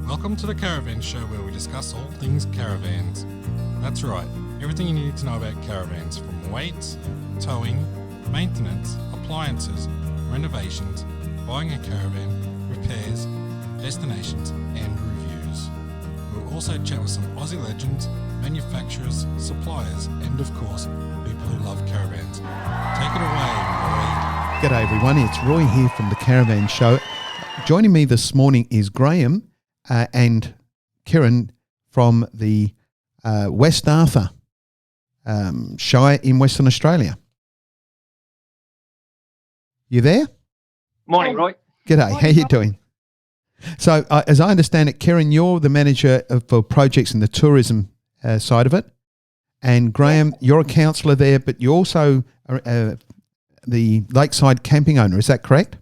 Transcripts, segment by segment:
Welcome to the Caravan Show, where we discuss all things caravans. That's right, everything you need to know about caravans, from weight, towing, maintenance, appliances, renovations, buying a caravan, repairs, destinations and reviews. We'll also chat with some Aussie legends, manufacturers, suppliers and of course, people who love caravans. Take it away, Roy. G'day everyone, it's Roy here from the Caravan Show. Joining me this morning is Graeme and Kerryn from the West Arthur Shire in Western Australia. You there? Morning, Roy. G'day, how you doing? So, as I understand it, Kerryn, you're the manager for projects in the tourism side of it, and Graeme, you're a councillor there, but you also are the Lakeside camping owner. Is that correct?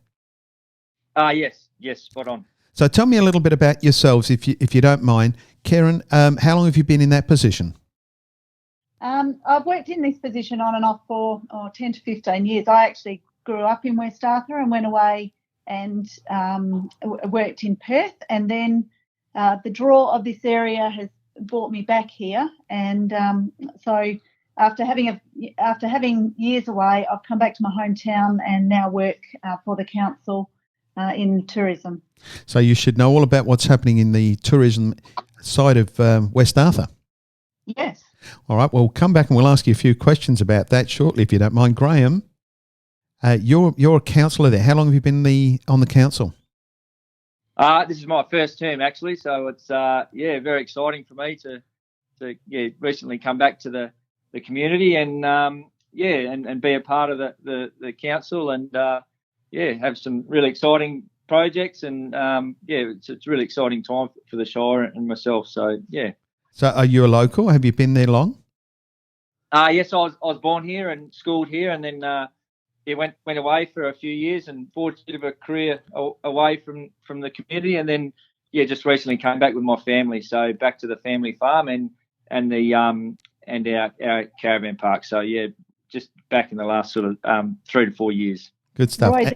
Yes, spot on. So, tell me a little bit about yourselves, if you don't mind. Kerryn, how long have you been in that position? I've worked in this position on and off for 10 to 15 years. I actually grew up in West Arthur and went away and worked in Perth, and then the draw of this area has brought me back here, and so after having years away, I've come back to my hometown and now work for the council in tourism. So you should know all about what's happening in the tourism side of West Arthur. Yes. All right, well, we'll come back and we'll ask you a few questions about that shortly, if you don't mind. Graeme, you're a councillor there. How long have you been on the council? This is my first term, actually, so it's very exciting for me to recently come back to the community and and be a part of the council and have some really exciting projects and it's a really exciting time for the Shire and myself. So yeah. So are you a local? Have you been there long? Yes, I was born here and schooled here, and then went away for a few years and forged a bit of a career away from the community, and then just recently came back with my family. So back to the family farm and our caravan park. So just back in the last sort of 3 to 4 years. Good stuff. Roy,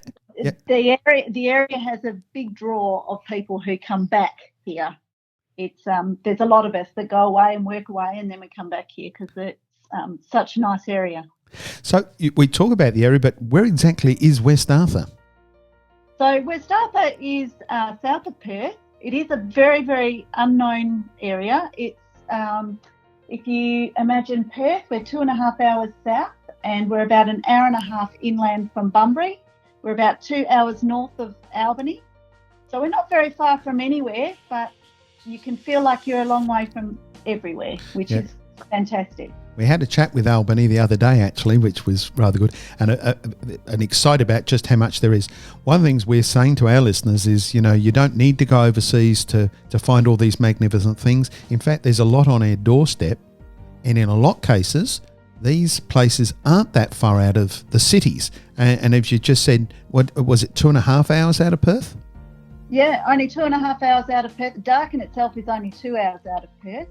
the area has a big draw of people who come back here. It's there's a lot of us that go away and work away, and then we come back here because it's such a nice area. So we talk about the area, but where exactly is West Arthur? So West Arthur is south of Perth. It is a very, very unknown area. It's if you imagine Perth, we're 2.5 hours south, and we're about an hour and a half inland from Bunbury. We're about 2 hours north of Albany. So we're not very far from anywhere, but you can feel like you're a long way from everywhere, which is fantastic. We had a chat with Albany the other day, actually, which was rather good, and excited about just how much there is. One of the things we're saying to our listeners is, you don't need to go overseas to find all these magnificent things. In fact, there's a lot on our doorstep, and in a lot of cases, these places aren't that far out of the cities. And as you just said, what was it, 2.5 hours out of Perth? Yeah, only 2.5 hours out of Perth. Darkin itself is only 2 hours out of Perth.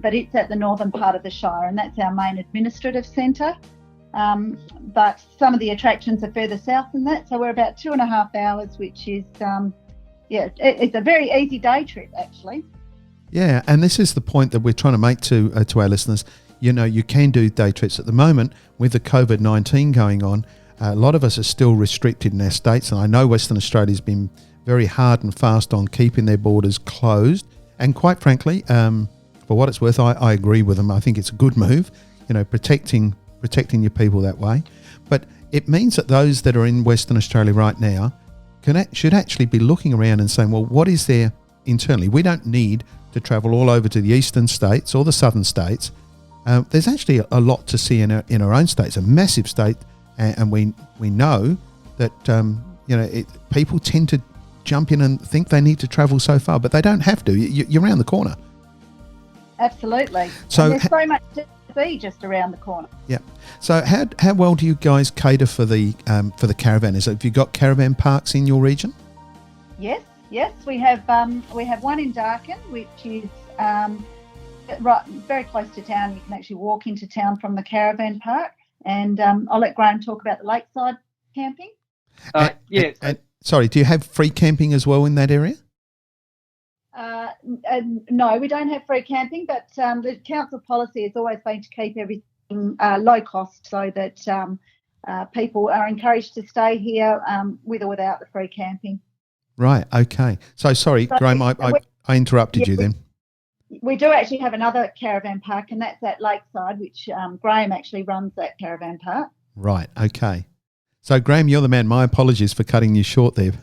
But it's at the northern part of the Shire, and that's our main administrative centre. But some of the attractions are further south than that, so we're about 2.5 hours, which is, it's a very easy day trip, actually. Yeah, and this is the point that we're trying to make to our listeners. You can do day trips at the moment with the COVID-19 going on. A lot of us are still restricted in our states, and I know Western Australia's been very hard and fast on keeping their borders closed. And quite frankly, for what it's worth, I agree with them. I think it's a good move, protecting your people that way. But it means that those that are in Western Australia right now should actually be looking around and saying, well, what is there internally? We don't need to travel all over to the eastern states or the southern states. There's actually a lot to see in our own state. It's a massive state, and we know that people tend to jump in and think they need to travel so far, but they don't have to. You're around the corner. Absolutely. So and there's so much to see just around the corner. Yeah. So how well do you guys cater for the caravanners? Have you got caravan parks in your region? Yes. We have one in Darkin, which is right very close to town. You can actually walk into town from the caravan park, and I'll let Graeme talk about the Lakeside camping. Sorry, do you have free camping as well in that area? No, we don't have free camping, but the council policy has always been to keep everything low cost, so that people are encouraged to stay here with or without the free camping. Right. Okay. So sorry, Graeme, I interrupted you then. We do actually have another caravan park, and that's at Lakeside, which Graeme actually runs that caravan park. Right. Okay. So Graeme, you're the man. My apologies for cutting you short there.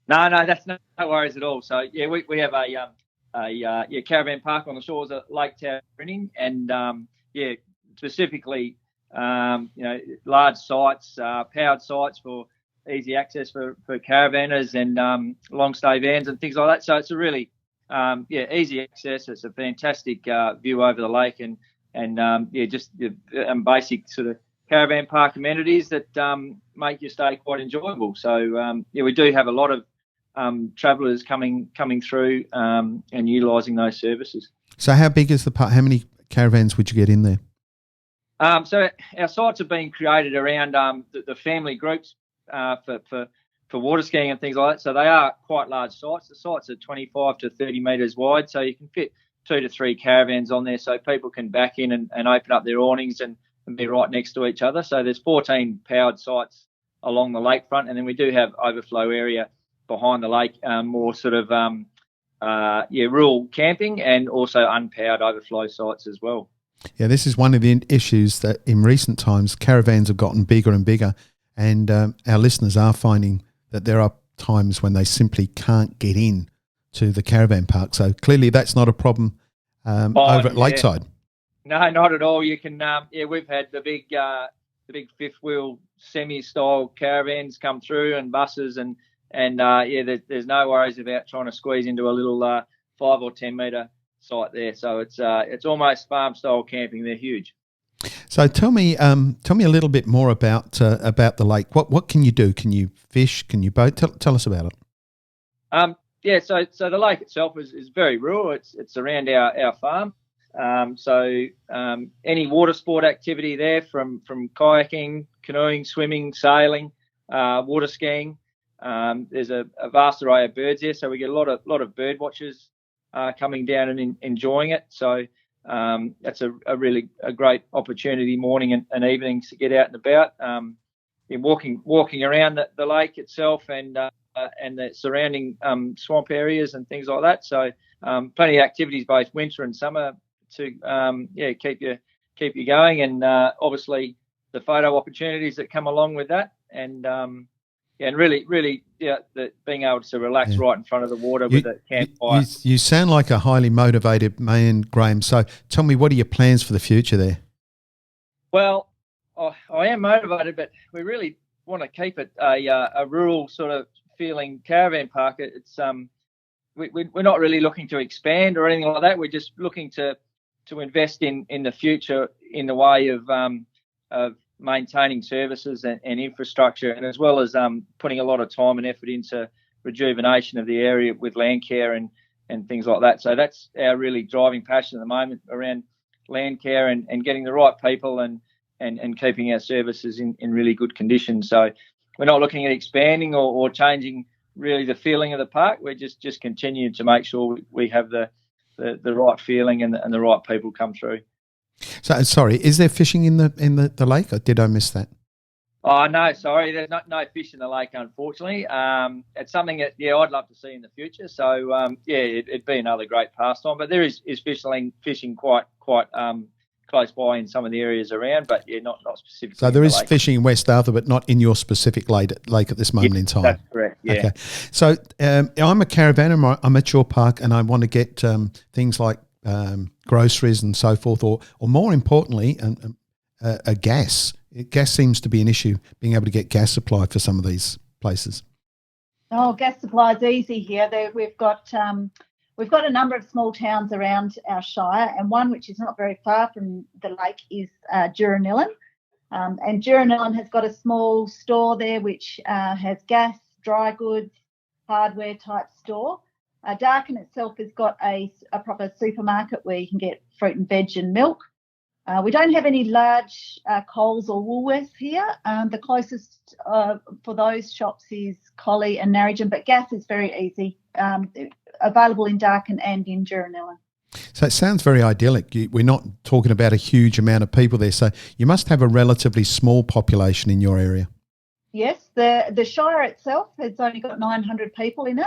No, that's no worries at all. So yeah, we have a caravan park on the shores of Lake Kerryn, and specifically large sites, powered sites for easy access for caravanners and long stay vans and things like that. So it's a really easy access. It's a fantastic view over the lake, and just basic sort of caravan park amenities that make your stay quite enjoyable. So we do have a lot of travellers coming through and utilising those services. So how big is the park? How many caravans would you get in there? So our sites have been created around the family groups for water skiing and things like that. So they are quite large sites. The sites are 25 to 30 metres wide, so you can fit 2 to 3 caravans on there, so people can back in and open up their awnings and be right next to each other. So there's 14 powered sites along the lakefront, and then we do have overflow area behind the lake, more sort of rural camping, and also unpowered overflow sites as well. Yeah, this is one of the issues that in recent times caravans have gotten bigger and bigger, and our listeners are finding that there are times when they simply can't get in to the caravan park. So clearly that's not a problem over at Lakeside. No, not at all. You can, we've had the big fifth wheel semi-style caravans come through, and buses, and there's no worries about trying to squeeze into a little 5 or 10 metre site there. So it's almost farm style camping. They're huge. So tell me a little bit more about the lake. What can you do? Can you fish? Can you boat? Tell us about it. So the lake itself is very rural. It's around our farm. Any water sport activity there, from kayaking, canoeing, swimming, sailing, water skiing. There's a vast array of birds there, so we get a lot of bird watchers coming down and enjoying it. So that's a really great opportunity, morning and evenings, to get out and about. Walking around the lake itself and the surrounding swamp areas and things like that. So plenty of activities both winter and summer to keep you going, and obviously the photo opportunities that come along with that, and really being able to relax right in front of the water with a campfire. You sound like a highly motivated man, Graeme. So tell me, what are your plans for the future there? Well, I am motivated, but we really want to keep it a rural sort of feeling caravan park. It's we're not really looking to expand or anything like that. We're just looking to invest in the future in the way of maintaining services and infrastructure, and as well as putting a lot of time and effort into rejuvenation of the area with land care and things like that. So that's our really driving passion at the moment, around land care and getting the right people and keeping our services in really good condition. So we're not looking at expanding or changing really the feeling of the park. We're just continuing to make sure we have the right feeling and the right people come through. So sorry, is there fishing in the lake, or did I miss that? Oh no, sorry, there's no fish in the lake, unfortunately. It's something that I'd love to see in the future. So it'd be another great pastime. But there is fishing quite close by in some of the areas around, but not specifically. So there is fishing in West Arthur, but not in your specific lake at this moment in time. That's correct. Yeah. Okay. So I'm a caravanner. I'm at your park, and I want to get things like groceries and so forth, or more importantly, a gas. Gas seems to be an issue, being able to get gas supply for some of these places. Oh, gas supply is easy here. We've got a number of small towns around our shire, and one which is not very far from the lake is Duranillan. And Duranillan has got a small store there which has gas, dry goods, hardware type store. Darkin itself has got a proper supermarket where you can get fruit and veg and milk. We don't have any large Coles or Woolworths here. The closest for those shops is Collie and Narrogin, but gas is very easy. available in Darkin and in Jurrenellen. So it sounds very idyllic. We're not talking about a huge amount of people there. So you must have a relatively small population in your area. Yes, the Shire itself has only got 900 people in it.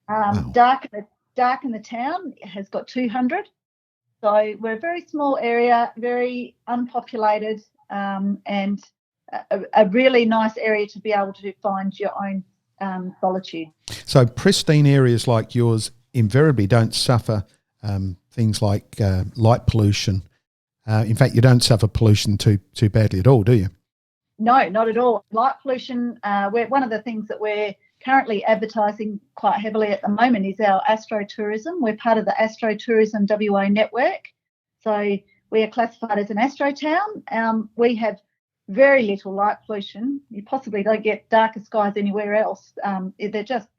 Wow. Darkin, the town, has got 200. So we're a very small area, very unpopulated, and a really nice area to be able to find your own solitude. So pristine areas like yours invariably don't suffer things like light pollution. In fact, you don't suffer pollution too badly at all, do you? No, not at all. Light pollution, one of the things that we're currently advertising quite heavily at the moment is our Astro Tourism. We're part of the Astro Tourism WA network. So we are classified as an Astro town. We have very little light pollution. You possibly don't get darker skies anywhere else. They're just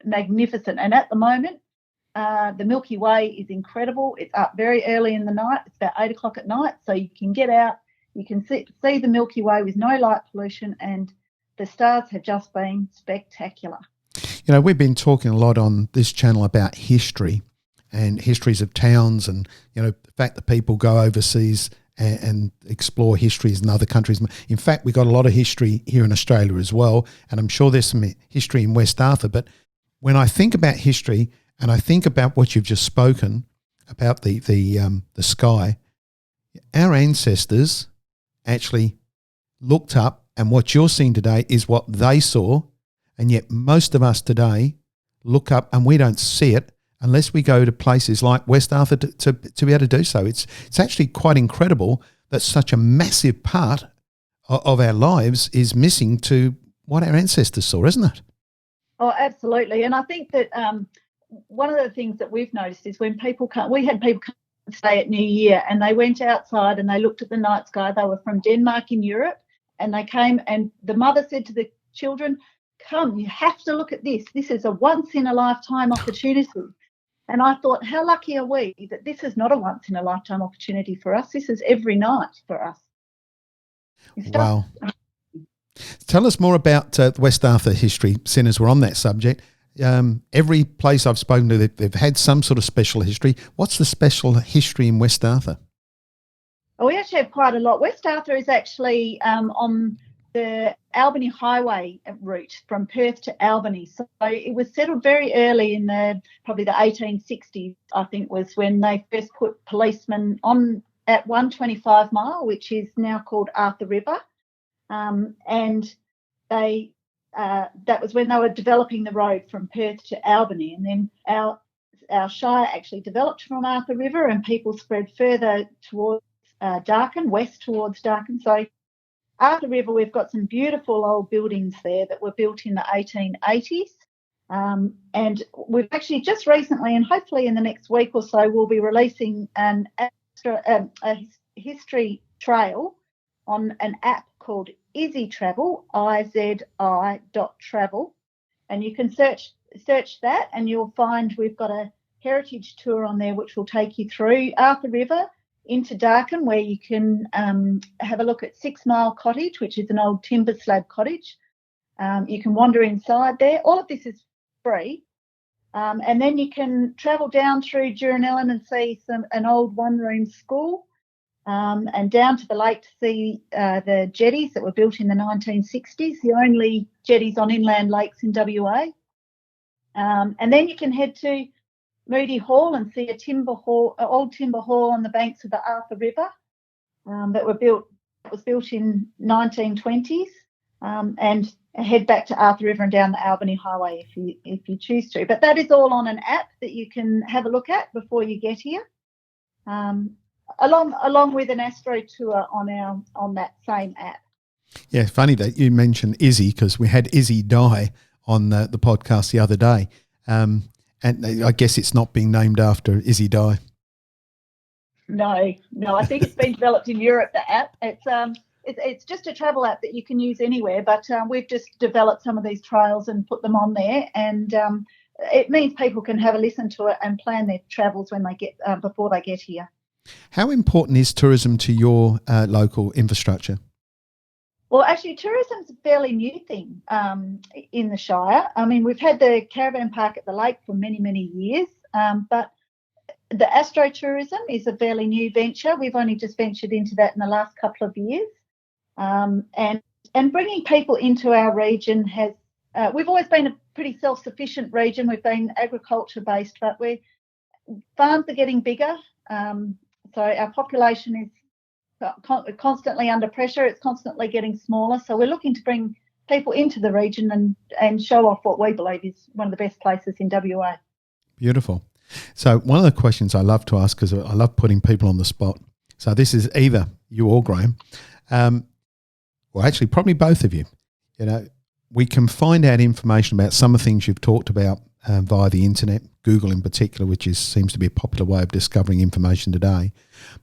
magnificent. And at the moment, the Milky Way is incredible. It's up very early in the night. It's about 8 o'clock at night. So you can get out, you can see the Milky Way with no light pollution, and the stars have just been spectacular. You know, we've been talking a lot on this channel about history and histories of towns, and, you know, the fact that people go overseas and explore histories in other countries. In fact, we've got a lot of history here in Australia as well, and I'm sure there's some history in West Arthur. But when I think about history and I think about what you've just spoken about, the sky, our ancestors actually looked up, and what you're seeing today is what they saw, and yet most of us today look up and we don't see it unless we go to places like West Arthur to be able to do so. It's actually quite incredible that such a massive part of our lives is missing to what our ancestors saw, isn't it? Oh, absolutely. And I think that one of the things that we've noticed is when people come, we had people come and stay at New Year, and they went outside and they looked at the night sky. They were from Denmark in Europe, and they came, and the mother said to the children, "Come, you have to look at this. This is a once-in-a-lifetime opportunity." And I thought, how lucky are we that this is not a once-in-a-lifetime opportunity for us. This is every night for us. Wow. Tell us more about West Arthur history, seeing as we're on that subject. Every place I've spoken to, they've had some sort of special history. What's the special history in West Arthur? Oh, we actually have quite a lot. West Arthur is actually on the Albany highway route from Perth to Albany. So it was settled very early in probably the 1860s, I think, was when they first put policemen on at 125 Mile, which is now called Arthur River. And that was when they were developing the road from Perth to Albany. And then our shire actually developed from Arthur River, and people spread further towards Darkin, west towards Darkin. So Arthur River, we've got some beautiful old buildings there that were built in the 1880s. And we've actually just recently, and hopefully in the next week or so, we'll be releasing a history trail on an app called izzydie, izi.travel. And you can search that, and you'll find we've got a heritage tour on there which will take you through Arthur River into Darkin, where you can have a look at 6 Mile Cottage, which is an old timber slab cottage. You can wander inside there. All of this is free. And then you can travel down through Jurrenellen and see an old one-room school, and down to the lake to see the jetties that were built in the 1960s, the only jetties on inland lakes in WA. And then you can head to Moody Hall and see an old timber hall on the banks of the Arthur River that was built in 1920s, and head back to Arthur River and down the Albany Highway if you choose to. But that is all on an app that you can have a look at before you get here, along with an Astro tour on that same app. Yeah, funny that you mentioned Izzy, because we had izzydie on the podcast the other day. And I guess it's not being named after izzydie. No, I think it's been developed in Europe, the app. It's just a travel app that you can use anywhere, but we've just developed some of these trails and put them on there, and it means people can have a listen to it and plan their travels when they get before they get here. How important is tourism to your local infrastructure? Well, actually, tourism's a fairly new thing in the Shire. I mean, we've had the caravan park at the lake for many, many years, but the Astro Tourism is a fairly new venture. We've only just ventured into that in the last couple of years, and bringing people into our region has. We've always been a pretty self-sufficient region. We've been agriculture-based, but farms are getting bigger, so our population is constantly under pressure. It's constantly getting smaller. So we're looking to bring people into the region and show off what we believe is one of the best places in WA. Beautiful. So one of the questions I love to ask, because I love putting people on the spot. So this is either you or Graeme. Well, actually, probably both of you. You know, we can find out information about some of the things you've talked about via the internet, Google in particular, which seems to be a popular way of discovering information today.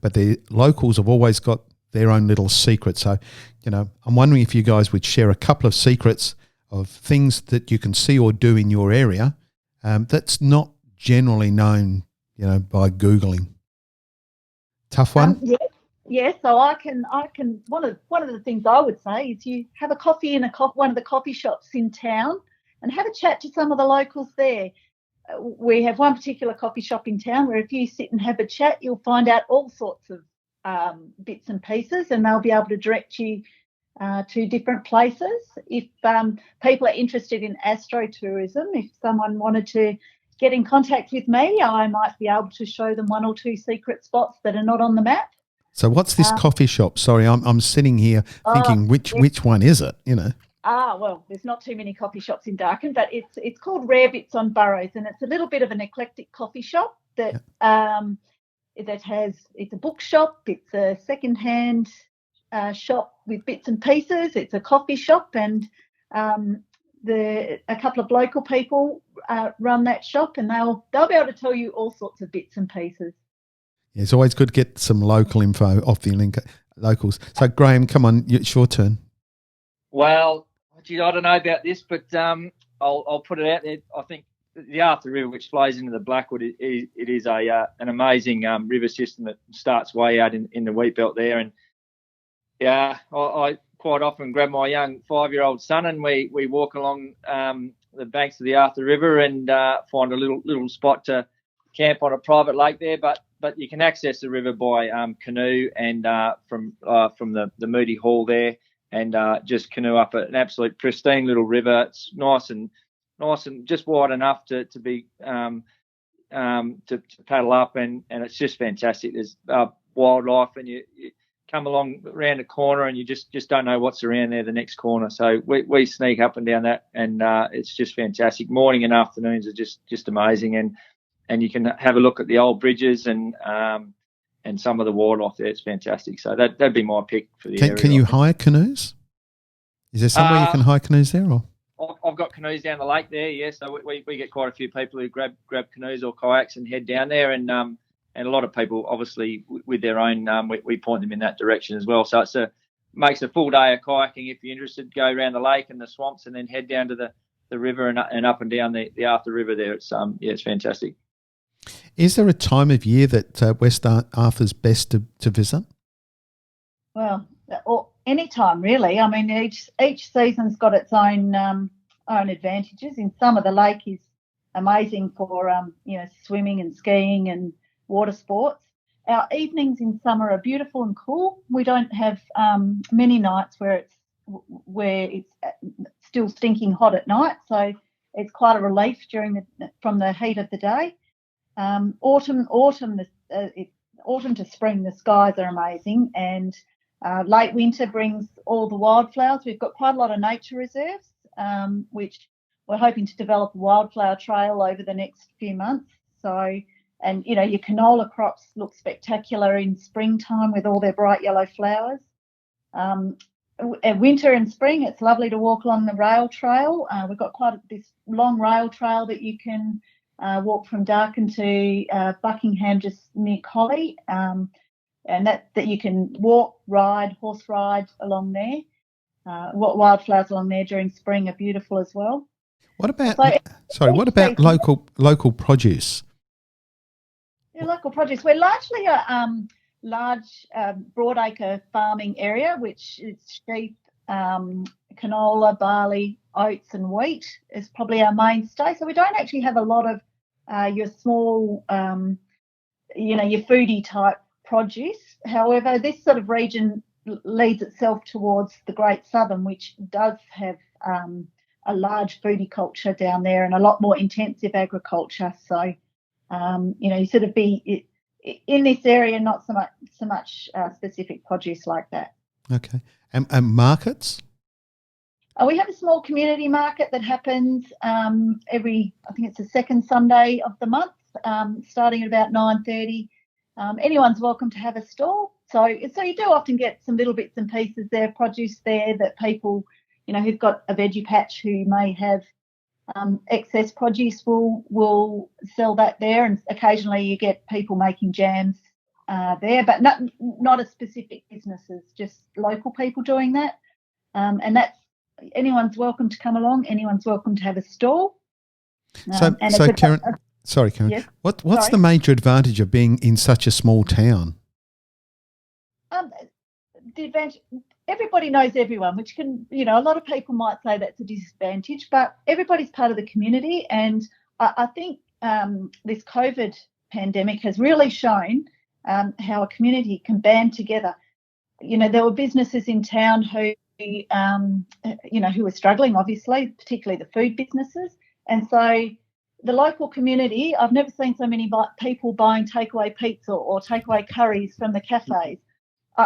But the locals have always got their own little secrets. So, you know, I'm wondering if you guys would share a couple of secrets of things that you can see or do in your area that's not generally known, you know, by Googling. Tough one? Yeah, so I can. One of the things I would say is you have a coffee in one of the coffee shops in town and have a chat to some of the locals there. We have one particular coffee shop in town where if you sit and have a chat, you'll find out all sorts of bits and pieces, and they'll be able to direct you to different places. If people are interested in Astro Tourism, if someone wanted to get in contact with me, I might be able to show them one or two secret spots that are not on the map. So what's this coffee shop? Sorry, I'm sitting here thinking which one is it, you know? Well, there's not too many coffee shops in Darkin, but it's called Rare Bits on Burrows, and it's a little bit of an eclectic coffee shop that it's a bookshop, it's a second-hand shop with bits and pieces, it's a coffee shop, and a couple of local people run that shop, and they'll be able to tell you all sorts of bits and pieces. Yeah, it's always good to get some local info off the locals. So, Graeme, come on, it's your turn. Well, I don't know about this, but I'll put it out there. I think the Arthur River, which flows into the Blackwood, it is an amazing river system that starts way out in the wheat belt there. And yeah, I quite often grab my young 5-year-old son and we walk along the banks of the Arthur River and find a little spot to camp on a private lake there. But you can access the river by canoe and from the Moody Hall there. And just canoe up an absolute pristine little river. It's nice and just wide enough to be to paddle up, and it's just fantastic. There's wildlife, and you come along around a corner, and you just don't know what's around there the next corner. So we sneak up and down that, and it's just fantastic. Morning and afternoons are just amazing, and you can have a look at the old bridges and some of the wildlife there. It's fantastic. So that'd be my pick for the area. Can you hire canoes? Is there somewhere you can hire canoes there? Or I've got canoes down the lake there, yeah. So we get quite a few people who grab canoes or kayaks and head down there, and a lot of people, obviously, with their own, we point them in that direction as well. So makes a full day of kayaking if you're interested. Go around the lake and the swamps, and then head down to the river and up and down the Arthur River there. It's it's fantastic. Is there a time of year that West Arthur's best to visit? Well, any time really. I mean, each season's got its own advantages. In summer, the lake is amazing for swimming and skiing and water sports. Our evenings in summer are beautiful and cool. We don't have many nights where it's still stinking hot at night, so it's quite a relief from the heat of the day. Autumn to spring, the skies are amazing, and late winter brings all the wildflowers. We've got quite a lot of nature reserves, which we're hoping to develop a wildflower trail over the next few months. So, and your canola crops look spectacular in springtime with all their bright yellow flowers. Winter and spring, it's lovely to walk along the rail trail. We've got this long rail trail that you can walk from Darkin to Buckingham, just near Collie, and that you can walk, horse ride along there. Wildflowers along there during spring are beautiful as well. What about local produce? Yeah, local produce. We're largely a large broadacre farming area, which is sheep, canola, barley, oats and wheat is probably our mainstay. So we don't actually have a lot of your small, your foodie type produce. However, this sort of region leads itself towards the Great Southern, which does have a large foodie culture down there and a lot more intensive agriculture. So, you sort of be in this area, not so much specific produce like that. Okay. And markets? We have a small community market that happens I think it's the second Sunday of the month, starting at about 9:30. Anyone's welcome to have a stall. So you do often get some little bits and pieces there, produce there that people, who've got a veggie patch who may have excess produce will sell that there, and occasionally you get people making jams there, but not as specific businesses, just local people doing that. And that's anyone's welcome to come along. Anyone's welcome to have a stall. So Kerryn, sorry, Kerryn. Yes? What's the major advantage of being in such a small town? The advantage, everybody knows everyone, which can, a lot of people might say that's a disadvantage, but everybody's part of the community. And I think this COVID pandemic has really shown how a community can band together. There were businesses in town who were struggling, obviously, particularly the food businesses. And so the local community, I've never seen so many people buying takeaway pizza or takeaway curries from the cafes.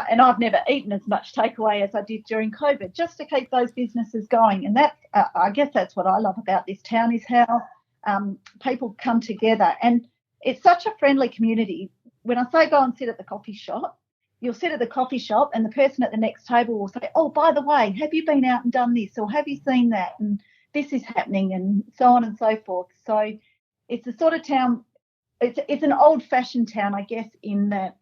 And I've never eaten as much takeaway as I did during COVID, just to keep those businesses going. And that, I guess that's what I love about this town, is how people come together. And it's such a friendly community. When I say go and sit at the coffee shop, you'll sit at the coffee shop and the person at the next table will say, oh, by the way, have you been out and done this, or have you seen that, and this is happening, and so on and so forth. So it's a sort of town, it's an old-fashioned town, I guess, in that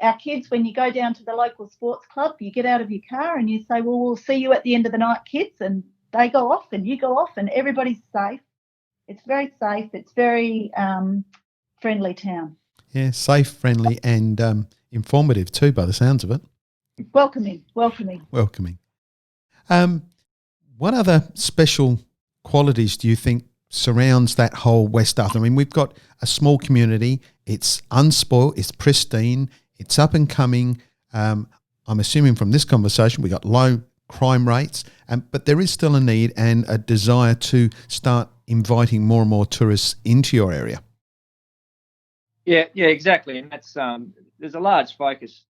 our kids, when you go down to the local sports club, you get out of your car and you say, well, we'll see you at the end of the night, kids, and they go off and you go off and everybody's safe. It's very safe. It's very friendly town. Yeah, safe, friendly and informative too, by the sounds of it. Welcoming. What other special qualities do you think surrounds that whole West Arthur? I mean, we've got a small community. It's unspoilt. It's pristine. It's up and coming. I'm assuming from this conversation we got low crime rates, but there is still a need and a desire to start inviting more and more tourists into your area. Yeah, exactly. And that's there's a large focus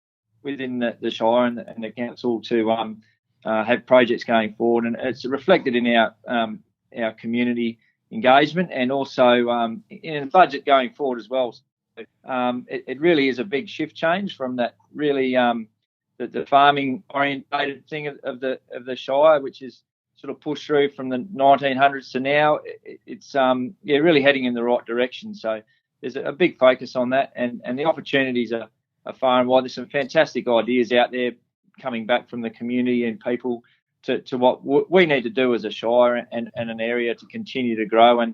within the Shire and the council to have projects going forward, and it's reflected in our community engagement and also in the budget going forward as well. It really is a big shift change from that really the farming orientated thing of the Shire, which is sort of pushed through from the 1900s to now. It's really heading in the right direction. So there's a big focus on that, and the opportunities are far and wide. There's some fantastic ideas out there coming back from the community and people to what we need to do as a Shire and an area to continue to grow.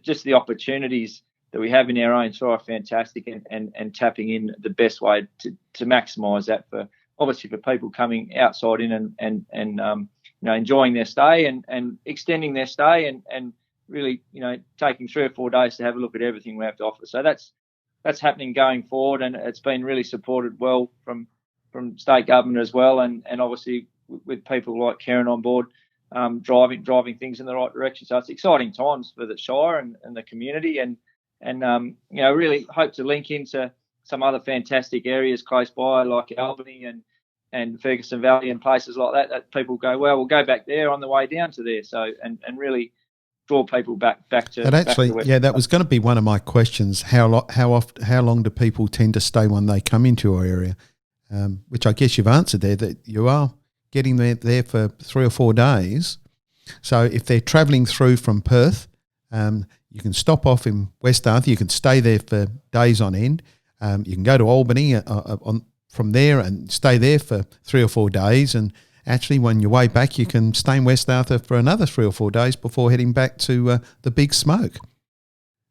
Just the opportunities that we have in our own Shire are fantastic, and tapping in the best way to maximise that for people coming outside in and enjoying their stay and extending their stay and really taking 3 or 4 days to have a look at everything we have to offer. So that's happening going forward, and it's been really supported well from state government as well, and obviously with people like Kerryn on board driving things in the right direction. So it's exciting times for the Shire and the community, and really hope to link into some other fantastic areas close by like Albany and Ferguson Valley and places like that people go, well, we'll go back there on the way down to there. So and really draw people back to. And actually, that was going to be one of my questions. How long do people tend to stay when they come into your area? Which I guess you've answered there, that you are getting there for 3 or 4 days. So if they're travelling through from Perth, you can stop off in West Arthur. You can stay there for days on end. You can go to Albany from there and stay there for 3 or 4 days. And actually, when you're way back, you can stay in West Arthur for another 3 or 4 days before heading back to the Big Smoke.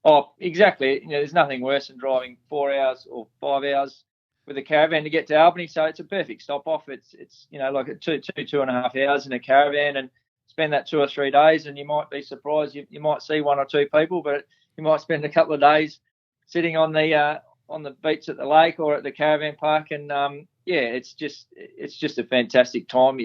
Oh, exactly. There's nothing worse than driving 4 hours or 5 hours with a caravan to get to Albany. So it's a perfect stop off. It's like a 2.5 hours in a caravan, and spend that 2 or 3 days, and you might be surprised. You might see 1 or 2 people, but you might spend a couple of days sitting on the beach at the lake or at the caravan park, and it's just a fantastic time.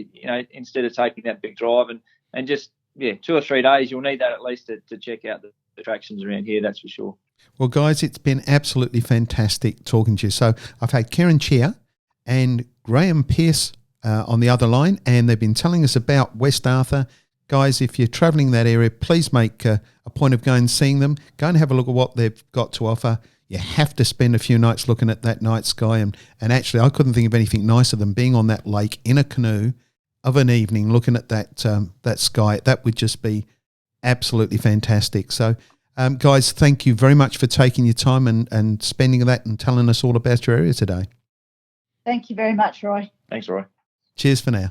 Instead of taking that big drive and just 2 or 3 days, you'll need that at least to check out the attractions around here. That's for sure. Well, guys, it's been absolutely fantastic talking to you. So I've had Kerryn, Chia and Graeme Peirce on the other line, and they've been telling us about West Arthur. Guys, if you're travelling that area, please make a point of going and seeing them. Go and have a look at what they've got to offer. You have to spend a few nights looking at that night sky. And actually, I couldn't think of anything nicer than being on that lake in a canoe of an evening looking at that sky. That would just be absolutely fantastic. So, guys, thank you very much for taking your time and spending that and telling us all about your area today. Thank you very much, Roy. Thanks, Roy. Cheers for now.